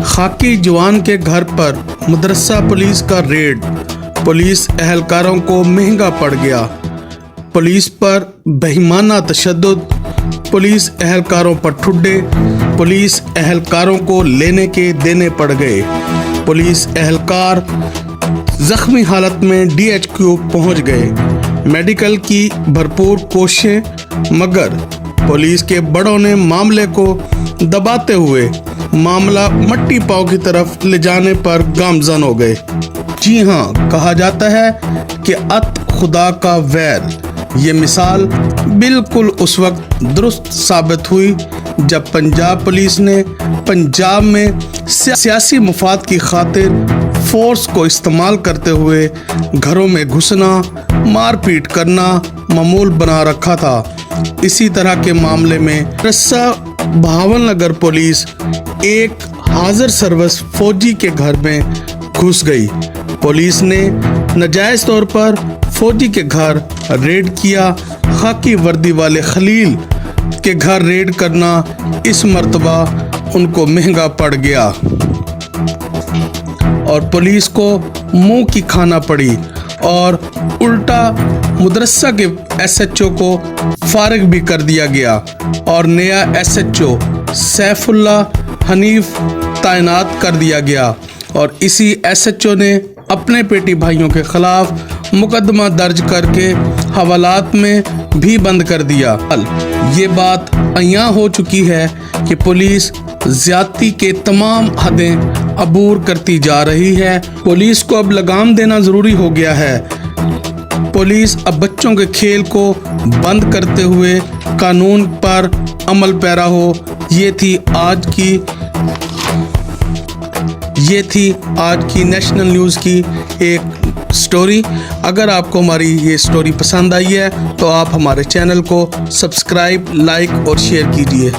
खाकी जवान के घर पर मदरसा पुलिस का रेड, पुलिस एहलकारों को महंगा पड़ गया। पुलिस पर बेईमाना तशद्दुद, पुलिस एहलकारों पर ठुड्डे, पुलिस एहलकारों को लेने के देने पड़ गए। पुलिस एहलकार जख्मी हालत में DHQ पहुंच गए। मेडिकल की भरपूर कोशिशें, मगर पुलिस के बड़ों ने मामले को दबाते हुए मामला मट्टी पाव की तरफ ले जाने पर गामजन हो गए। जी हाँ, कहा जाता है कि अत खुदा का वैर। ये मिसाल बिल्कुल उस वक्त दुरुस्त साबित हुई जब पंजाब पुलिस ने पंजाब में सियासी मुफाद की खातिर फोर्स को इस्तेमाल करते हुए घरों में घुसना, मारपीट करना मामूल बना रखा था। इसी तरह के मामले में रस्सा बहावलनगर पुलिस एक हाजिर सर्विस फौजी के घर में घुस गई। पुलिस ने नाजायज तौर पर फौजी के घर रेड किया। खाकी वर्दी वाले खलील के घर रेड करना इस मर्तबा उनको महंगा पड़ गया और पुलिस को मुंह की खाना पड़ी और उल्टा मदरसा के SHO को फारिग भी कर दिया गया और नया SHO सैफुल्ला हनीफ तैनात कर दिया गया और इसी SHO ने अपने पेटी भाइयों के खिलाफ मुकदमा दर्ज करके हवालात में भी बंद कर दिया। ये बात अयां हो चुकी है कि पुलिस ज्यादती के तमाम हदें अबूर करती जा रही है। पुलिस को अब लगाम देना जरूरी हो गया है। पुलिस अब बच्चों के खेल को बंद करते हुए कानून पर अमल पैरा हो। ये थी आज की नेशनल न्यूज़ की एक स्टोरी। अगर आपको हमारी ये स्टोरी पसंद आई है तो आप हमारे चैनल को सब्सक्राइब, लाइक और शेयर कीजिए।